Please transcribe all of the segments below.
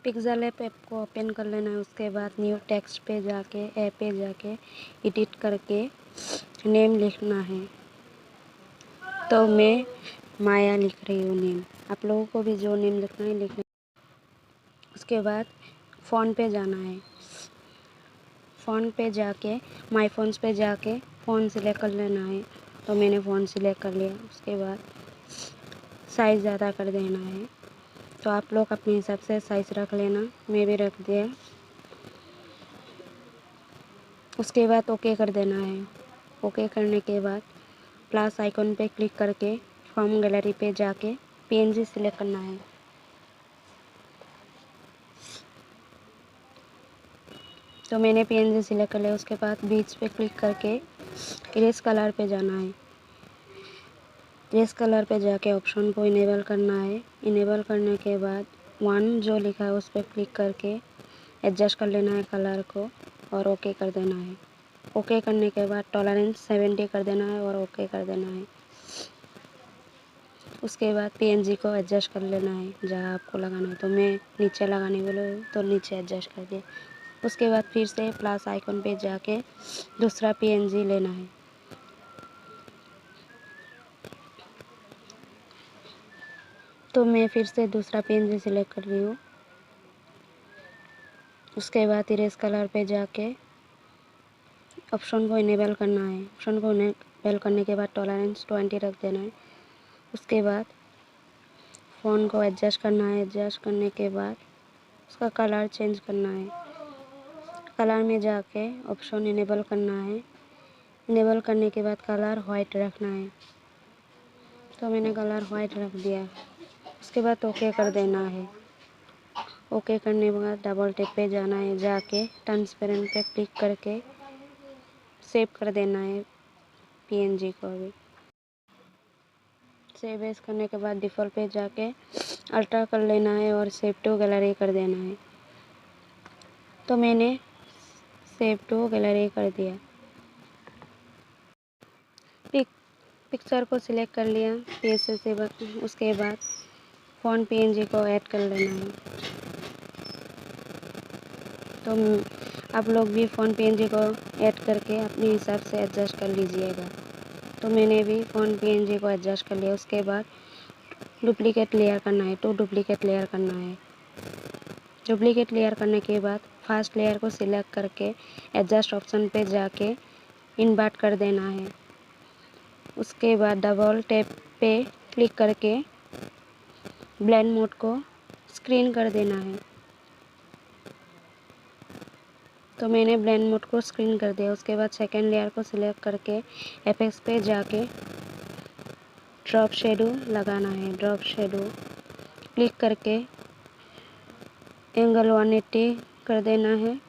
Pixel app को open कर लेना है। उसके बाद न्यू टेक्स्ट पे जाके ऐप पे जाके एडिट करके नेम लिखना है। तो मैं माया लिख रही हूँ नेम। आप लोगों को भी जो नेम लिखना है लिखना है। उसके बाद फ़ोन पे जाना है। फ़ोन पे जाके माय फ़ोन्स पे जाके फ़ोन सिलेक्ट कर लेना है। तो मैंने फ़ोन सिलेक्ट कर लिया। उसके बाद साइज़ ज़्यादा कर देना है। तो आप लोग अपने हिसाब से साइज़ रख लेना, मैं भी रख दिया। उसके बाद ओके कर देना है। ओके करने के बाद प्लस आइकन पे क्लिक करके फ्रॉम गैलरी पे जाके पीएनजी सिलेक्ट करना है। तो मैंने पीएनजी सिलेक्ट कर लिया। उसके बाद बीच पे क्लिक करके इरेज कलर पे जाना है। इरेज कलर पे जाके ऑप्शन को इनेबल करना है। इनेबल करने के बाद 1 जो लिखा है उस पर क्लिक करके एडजस्ट कर लेना है कलर को और ओके कर देना है। ओके करने के बाद टॉलरेंस 70 कर देना है और ओके कर देना है। उसके बाद पीएनजी को एडजस्ट कर लेना है जहाँ आपको लगाना है। तो मैं नीचे लगाने वाला हूँ तो नीचे एडजस्ट कर दिया। उसके बाद फिर से प्लस आइकन पे जाके दूसरा पीएनजी लेना है। तो मैं फिर से दूसरा पीएनजी सिलेक्ट कर रही हूँ। उसके बाद इरेज कलर पे जाके ऑप्शन को इनेबल करना है। ऑप्शन को इनेबल करने के बाद टॉलरेंस 20 रख देना है। उसके बाद फ़ोन को एडजस्ट करना है। एडजस्ट करने के बाद उसका कलर चेंज करना है। कलर में जाके ऑप्शन इनेबल करना है। इनेबल करने के बाद कलर वाइट रखना है। तो मैंने कलर वाइट रख दिया। उसके बाद ओके कर देना है। ओके करने के बाद डबल टैप पे जाना है। जाके ट्रांसपेरेंट पे क्लिक करके सेव कर देना है पीएनजी को। भी सेव एज करने के बाद डिफ़ॉल्ट पे जाके अल्ट्रा कर लेना है और सेव टू गैलरी कर देना है। तो मैंने सेव टू गैलरी कर दिया। पिक्चर को सिलेक्ट कर लिया पीएसए से। उसके बाद फ़ोन पीएनजी को ऐड कर लेना है। तो आप लोग भी फ़ोन पीएनजी को ऐड करके अपने हिसाब से एडजस्ट कर लीजिएगा। तो मैंने भी फ़ोन पीएनजी को एडजस्ट कर लिया। उसके बाद डुप्लीकेट लेयर करना है। तो डुप्लीकेट लेयर करना है। डुप्लीकेट लेयर करने के बाद फर्स्ट लेयर को सिलेक्ट करके एडजस्ट ऑप्शन पे जाके इन्वर्ट कर देना है। उसके बाद डबल टैप पे क्लिक करके ब्लेंड मोड को स्क्रीन कर देना है। तो मैंने ब्लेंड मोड को स्क्रीन कर दिया। उसके बाद सेकेंड लेयर को सिलेक्ट करके एफेक्ट्स पे जाके ड्रॉप शेडो लगाना है। ड्रॉप शेडो क्लिक करके एंगल 180 कर देना है।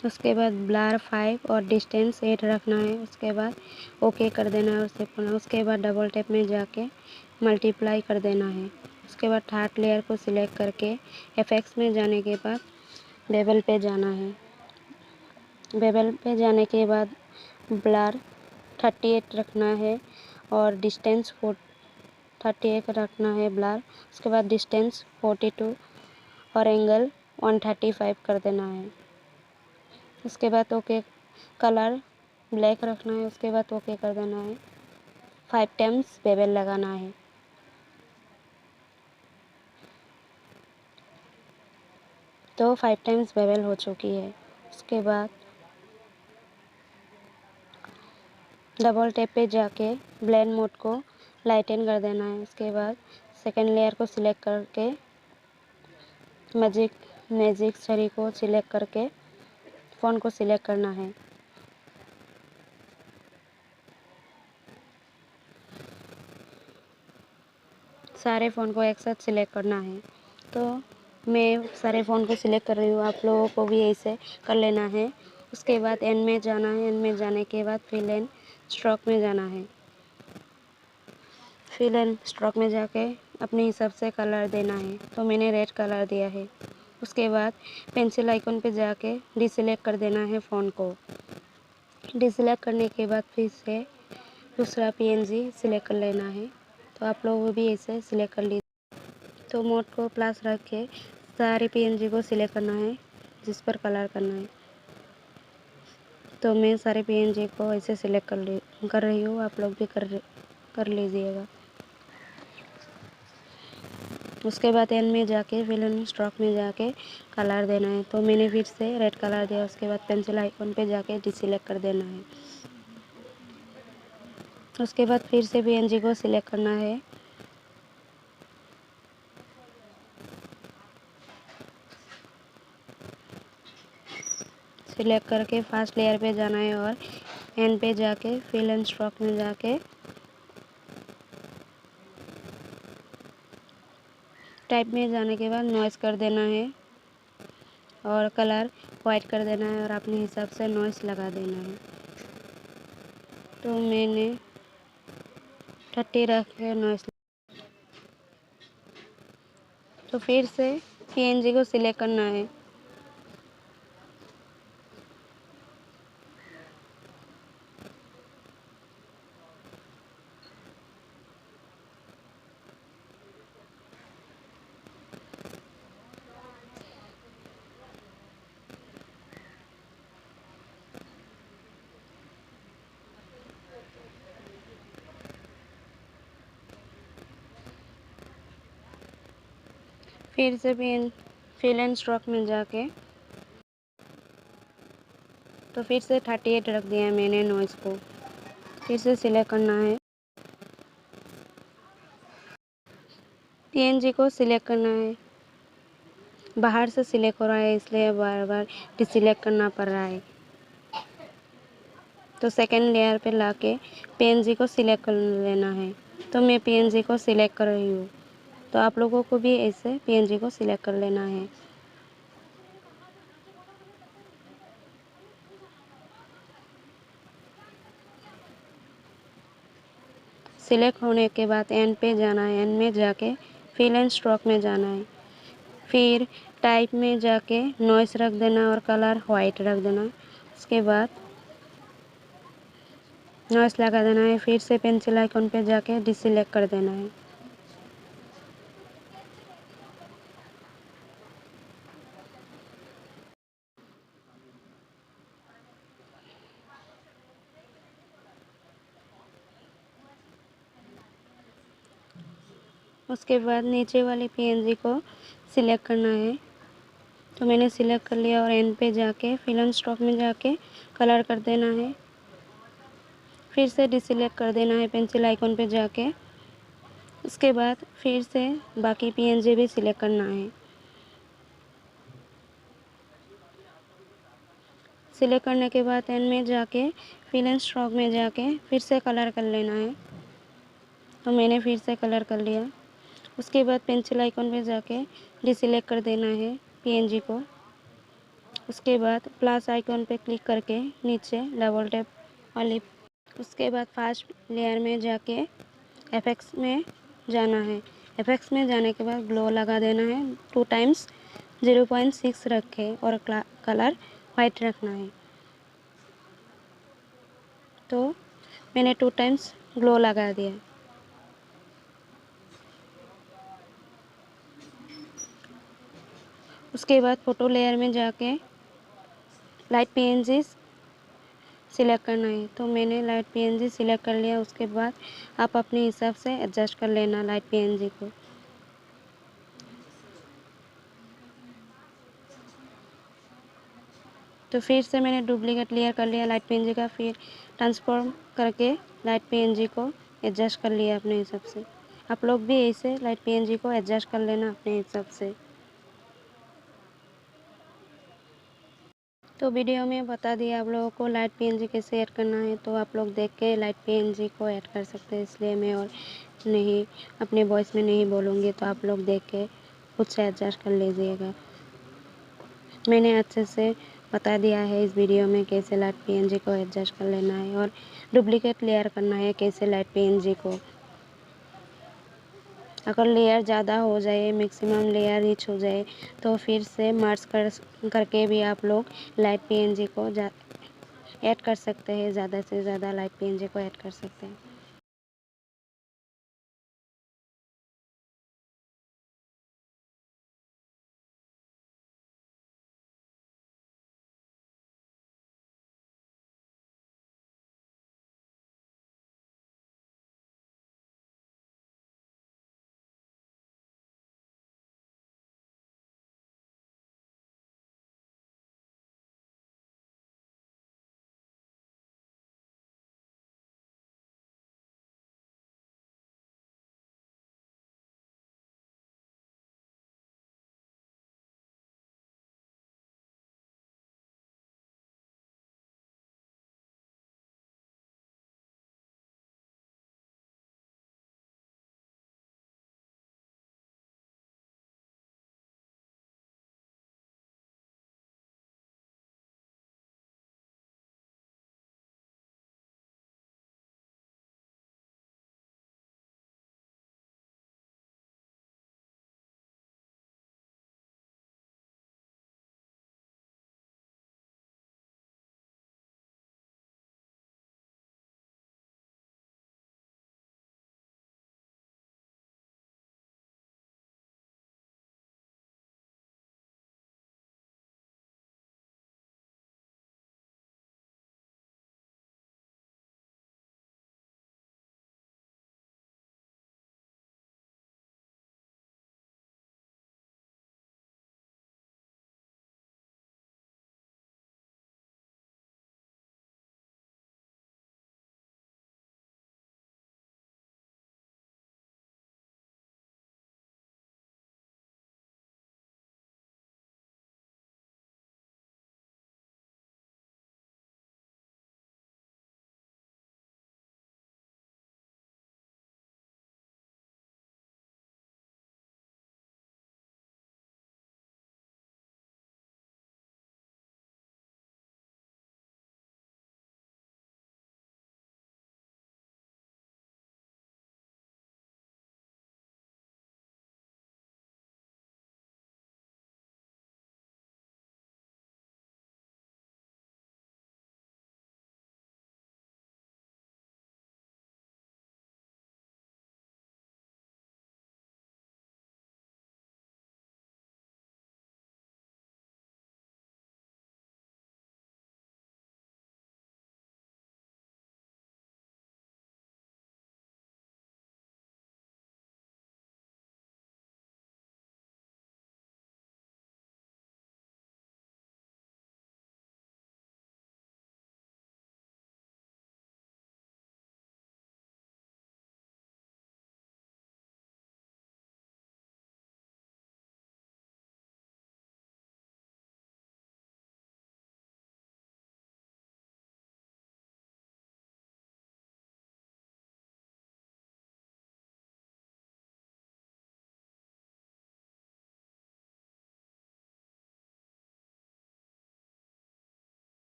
उसके बाद ब्लर 5 और डिस्टेंस 8 रखना है। उसके बाद ओके कर देना है उसे पुनः। उसके बाद डबल टैप में जाके मल्टीप्लाई कर देना है। उसके बाद थर्ड लेयर को सिलेक्ट करके इफेक्ट्स में जाने के बाद बेवल पे जाना है। बेवल पे जाने के बाद ब्लर 38 रखना है और डिस्टेंस 38 रखना है ब्लर। उसके बाद डिस्टेंस 42 और एंगल 135 कर देना है। उसके बाद ओके कलर ब्लैक रखना है। उसके बाद ओके कर देना है। 5 टाइम्स बेवल लगाना है। तो 5 टाइम्स बेवल हो चुकी है। उसके बाद डबल टैप पे जाके ब्लेंड मोड को लाइटन कर देना है। उसके बाद सेकेंड लेयर को सिलेक्ट करके मैजिक छड़ी को सिलेक्ट करके फ़ोन को सिलेक्ट करना है। सारे फ़ोन को एक साथ सिलेक्ट करना है। तो मैं सारे फ़ोन को सिलेक्ट कर रही हूँ। आप लोगों को भी ऐसे कर लेना है। उसके बाद एंड में जाना है। एंड में जाने के बाद फिल एंड स्ट्रोक में जाना है। फिल एंड स्ट्रोक में जाके अपने हिसाब से कलर देना है। तो मैंने रेड कलर दिया है। उसके बाद पेंसिल आइकन पे जाके डिसेलेक्ट कर देना है फ़ोन को। डिसेलेक्ट करने के बाद फिर से दूसरा पीएनजी सिलेक्ट कर लेना है। तो आप लोग भी ऐसे सिलेक्ट कर लीजिए। तो मोड को प्लस रख के सारे पीएनजी को सिलेक्ट करना है जिस पर कलर करना है। तो मैं सारे पीएनजी को ऐसे सिलेक्ट कर रही हूँ, आप लोग भी कर लीजिएगा। उसके बाद एंड में जाके फिल इन स्ट्रोक में जाके कलर देना है। तो मैंने फिर से रेड कलर दिया। उसके बाद पेंसिल आइकन पे जाके डिसेलेक्ट कर देना है। उसके बाद फिर से पीएनजी को सिलेक्ट करना है। सिलेक्ट करके फर्स्ट लेयर पे जाना है और एंड पे जाके फिल एंड स्ट्रोक में जाके टाइप में जाने के बाद नॉइस कर देना है और कलर वाइट कर देना है और अपने हिसाब से नॉइस लगा देना है। तो मैंने 30 रख के नॉइस। तो फिर से पीएनजी को सिलेक्ट करना है। फिर से फिल एंड स्ट्रोक में जाके तो फिर से 38 रख दिया मैंने नॉइस को। फिर से सिलेक्ट करना है। पीएनजी को सिलेक्ट करना है। बाहर से सिलेक्ट हो रहा है इसलिए बार बार डिसेलेक्ट करना पड़ रहा है। तो सेकेंड लेयर पे लाके पीएनजी को सिलेक्ट कर लेना है। तो मैं पीएनजी को सिलेक्ट कर रही हूँ। तो आप लोगों को भी ऐसे पीएनजी को सिलेक्ट कर लेना है। सिलेक्ट होने के बाद एंड पे जाना है। एंड में जाके फिल एंड स्ट्रोक में जाना है। फिर टाइप में जाके नॉइस रख देना और कलर वाइट रख देना। उसके बाद नॉइस लगा देना है। फिर से पेंसिल आइकन पे जाके डिसेलेक्ट कर देना है। उसके बाद नीचे वाली पीएनजी को सिलेक्ट करना है। तो मैंने सिलेक्ट कर लिया और एंड पे जाके फिल एंड स्ट्रोक में जाके कलर कर देना है। फिर से डिसेलेक्ट कर देना है पेंसिल आइकन पे जाके। उसके बाद फिर से बाकी पीएनजी भी सिलेक्ट करना है। सिलेक्ट करने के बाद एंड में जाके फिल एंड स्ट्रोक में जाके फिर से कलर कर लेना है। तो मैंने फिर से कलर कर लिया। उसके बाद पेंसिल आइकन पे जाके डिसेलेक्ट कर देना है पीएनजी को। उसके बाद प्लस आइकन पे क्लिक करके नीचे डबल टैप वाली। उसके बाद फर्स्ट लेयर में जाके एफेक्ट्स में जाना है। एफेक्ट्स में जाने के बाद ग्लो लगा देना है 2 टाइम्स 0.6 रखे और कलर वाइट रखना है। तो मैंने 2 टाइम्स ग्लो लगा दिया। उसके बाद फ़ोटो लेयर में जाके लाइट पीएनजी सिलेक्ट करना है। तो मैंने लाइट पीएनजी सिलेक्ट कर लिया। उसके बाद आप अपने हिसाब से एडजस्ट कर लेना लाइट पीएनजी को। तो फिर से मैंने डुप्लीकेट लेयर कर लिया लाइट पीएनजी का। फिर ट्रांसफॉर्म करके लाइट पीएनजी को एडजस्ट कर लिया अपने हिसाब से। आप लोग भी ऐसे लाइट पीएनजी को एडजस्ट कर लेना अपने हिसाब से। तो वीडियो में बता दिया आप लोगों को लाइट पीएनजी कैसे ऐड करना है। तो आप लोग देख के लाइट पीएनजी को ऐड कर सकते हैं। इसलिए मैं और नहीं अपने वॉइस में नहीं बोलूँगी। तो आप लोग देख के खुद से एडजस्ट कर लीजिएगा। मैंने अच्छे से बता दिया है इस वीडियो में कैसे लाइट पीएनजी को एडजस्ट कर लेना है और डुप्लीकेट लेयर करना है कैसे लाइट पीएनजी को। अगर लेयर ज़्यादा हो जाए, मैक्सिमम लेयर रीच हो जाए, तो फिर से मर्ज करके भी आप लोग लाइट पीएनजी को ऐड कर सकते हैं। ज़्यादा से ज़्यादा लाइट पीएनजी को ऐड कर सकते हैं।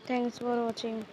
Thanks for watching.